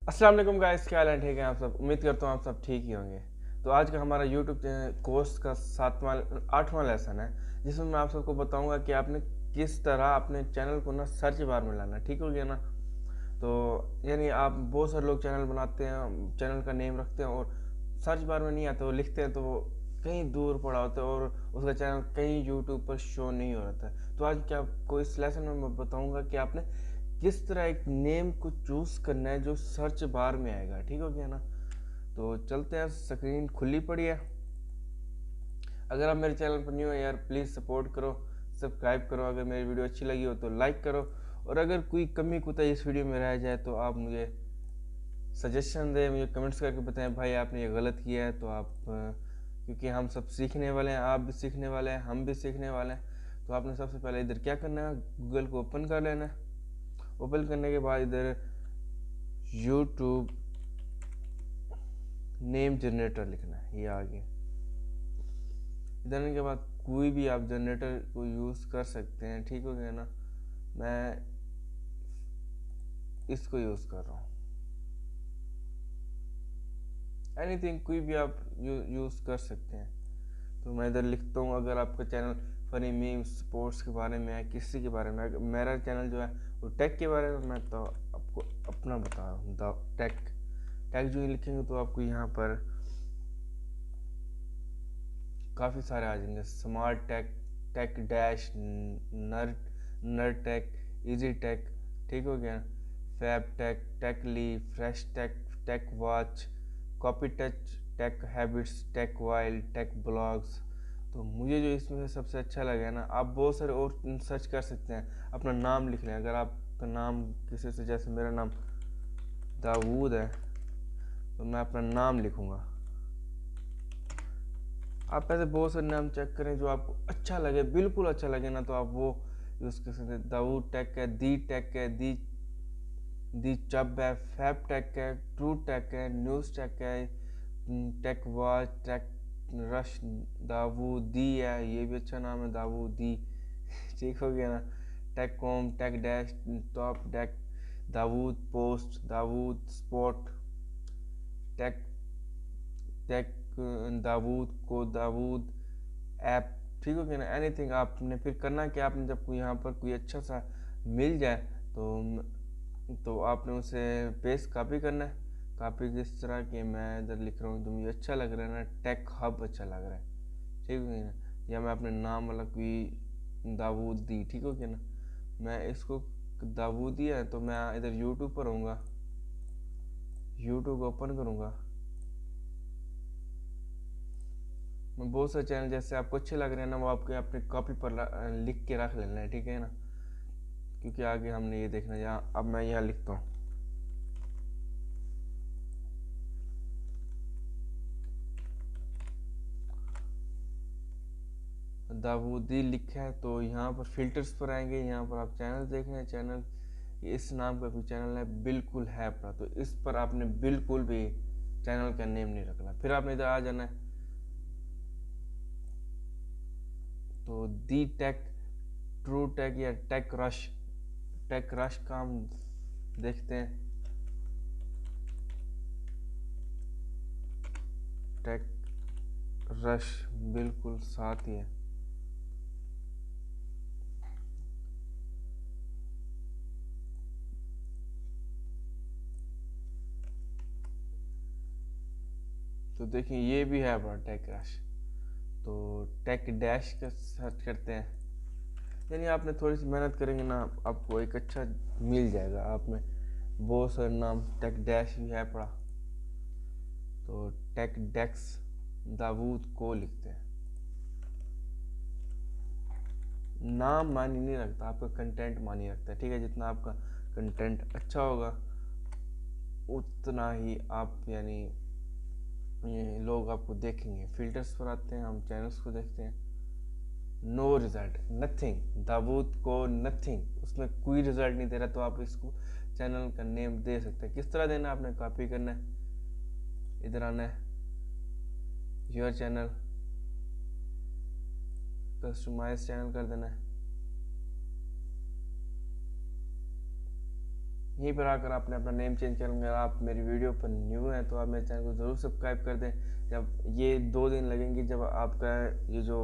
अस्सलाम वालेकुम गाइस, क्या हाल है? ठीक है आप सब? उम्मीद करता हूँ आप सब ठीक ही होंगे। तो आज का हमारा यूट्यूब कोर्स का 8वां लेसन है, जिसमें मैं आप सबको बताऊंगा कि आपने किस तरह अपने चैनल को ना सर्च बार में लाना है। ठीक हो गया ना? तो यानी आप बहुत सारे लोग चैनल बनाते हैं, चैनल का नेम रखते हैं और सर्च बार में नहीं आता, वो लिखते हैं तो वो कहीं दूर पड़ा होता है और उसका चैनल कहीं यूट्यूब पर शो नहीं हो रहा था। तो आज क्या आपको इस लेसन में मैं बताऊंगा कि आपने किस तरह एक नेम को चूज करना है जो सर्च बार में आएगा। ठीक हो गया ना? तो चलते हैं, स्क्रीन खुली पड़ी है। अगर आप मेरे चैनल पर न्यू है यार, प्लीज़ सपोर्ट करो, सब्सक्राइब करो। अगर मेरी वीडियो अच्छी लगी हो तो लाइक करो, और अगर कोई कमी कोताही इस वीडियो में रह जाए तो आप मुझे सजेशन दें, मुझे कमेंट्स करके बताएं भाई आपने ये गलत किया है। तो आप क्योंकि हम सब सीखने वाले हैं, आप भी सीखने वाले हैं, हम भी सीखने वाले हैं। तो आपने सबसे पहले इधर क्या करना है, गूगल को ओपन कर लेना है। ओपन करने के बाद इधर यूट्यूब नेम जनरेटर लिखना है, ये आ गया। इधर के बाद कोई भी आप जनरेटर को यूज़ कर सकते हैं। ठीक हो गया ना? मैं इसको यूज़ कर रहा हूँ। एनीथिंग कोई भी आप यूज़ कर सकते हैं। तो मैं इधर लिखता हूँ, अगर आपका चैनल फनी मीम स्पोर्ट्स के बारे में है, किसी के बारे में, मेरा चैनल जो है वो टेक के बारे में, मैं तो आपको अपना बता रहा हूँ। द टेक टेक जो ही लिखेंगे तो आपको यहाँ पर काफ़ी सारे आ जाएंगे। स्मार्ट टेक, टेक डैश, नर नर टेक, इजी टेक। ठीक हो गया? Fab tech, tech lee, fresh tech, tech watch, copy touch, tech habits, tech wild, tech blogs. तो मुझे जो इसमें से सबसे अच्छा लगा ना, आप बहुत सारे और सर्च कर सकते हैं, अपना नाम लिख लें। अगर आपका नाम किसी से, जैसे मेरा नाम दाऊद है, तो मैं अपना नाम लिखूँगा। आप ऐसे बहुत सारे नाम चेक करें जो आपको अच्छा लगे, बिल्कुल अच्छा लगे ना, तो आप वो यूज़ कर सकते हैं। दाऊद टेक है, दी टेक है, दी चब है, फैब टेक है, ट्रू टेक है, न्यूज़ टेक है, टेक वॉच, टेक रश, दावूदी है, ये भी अच्छा नाम है, दावूदी। ठीक हो गया ना? Tech com, tech dash, top tech, Dawood post, Dawood spot, tech tech Dawood को, दाऊद ऐप। ठीक हो गया ना? एनीथिंग आपने फिर करना क्या, आपने जब कोई यहाँ पर कोई अच्छा सा मिल जाए तो आपने उसे पेस्ट कॉपी करना है। कॉपी किस तरह की, मैं इधर लिख रहा हूँ जो मुझे अच्छा लग रहा है ना, टेक हब अच्छा लग रहा है। ठीक हो गया ना? या मैं अपने नाम वाला कोई दाऊद दी। ठीक हो गया ना? मैं इसको दाऊदी है, तो मैं इधर यूट्यूब पर होऊंगा, यूट्यूब ओपन करूँगा। मैं बहुत सारे चैनल जैसे आपको अच्छे लग रहे हैं ना, वो आपके अपने कॉपी पर लिख के रख लेना है। ठीक है ना? क्योंकि आगे हमने ये देखना है। यहाँ अब मैं यहाँ लिखता हूँ दाऊदी लिखा है, तो यहाँ पर फिल्टर्स पर आएंगे, यहाँ पर आप चैनल देख रहे हैं। चैनल इस नाम का कोई चैनल है, बिल्कुल है अपना, तो इस पर आपने बिल्कुल भी चैनल का नेम नहीं रखना। फिर आपने इधर आ जाना है, तो दी टेक, ट्रू टेक या टेक रश का हम देखते हैं। टेक रश बिल्कुल साथ ही है। तो देखिए ये भी है अपना टेक रश। तो टेक डैश का सर्च करते हैं, यानी आपने थोड़ी सी मेहनत करेंगे ना, आपको एक अच्छा मिल जाएगा। आप में बहुत सारे नाम टेक डैश भी है पड़ा, तो टेक डेक्स दाऊद को लिखते हैं। नाम मानी नहीं रखता, आपका कंटेंट मानी रखता है। ठीक है? जितना आपका कंटेंट अच्छा होगा उतना ही आप यानी ये लोग आपको देखेंगे। फिल्टर्स पर आते हैं, हम चैनल्स को देखते हैं। नो रिजल्ट, नथिंग, दाऊद को नथिंग, उसमें कोई रिजल्ट नहीं दे रहा, तो आप इसको चैनल का नेम दे सकते हैं। किस तरह देना है, आपने कॉपी करना है, इधर आना है, योर चैनल, कस्टमाइज चैनल कर देना है। यहीं पर आकर आपने अपना नेम चेंज कर लेंगे। अगर आप मेरी वीडियो पर न्यू हैं तो आप मेरे चैनल को ज़रूर सब्सक्राइब कर दें। जब ये 2 दिन लगेंगे जब आपका ये जो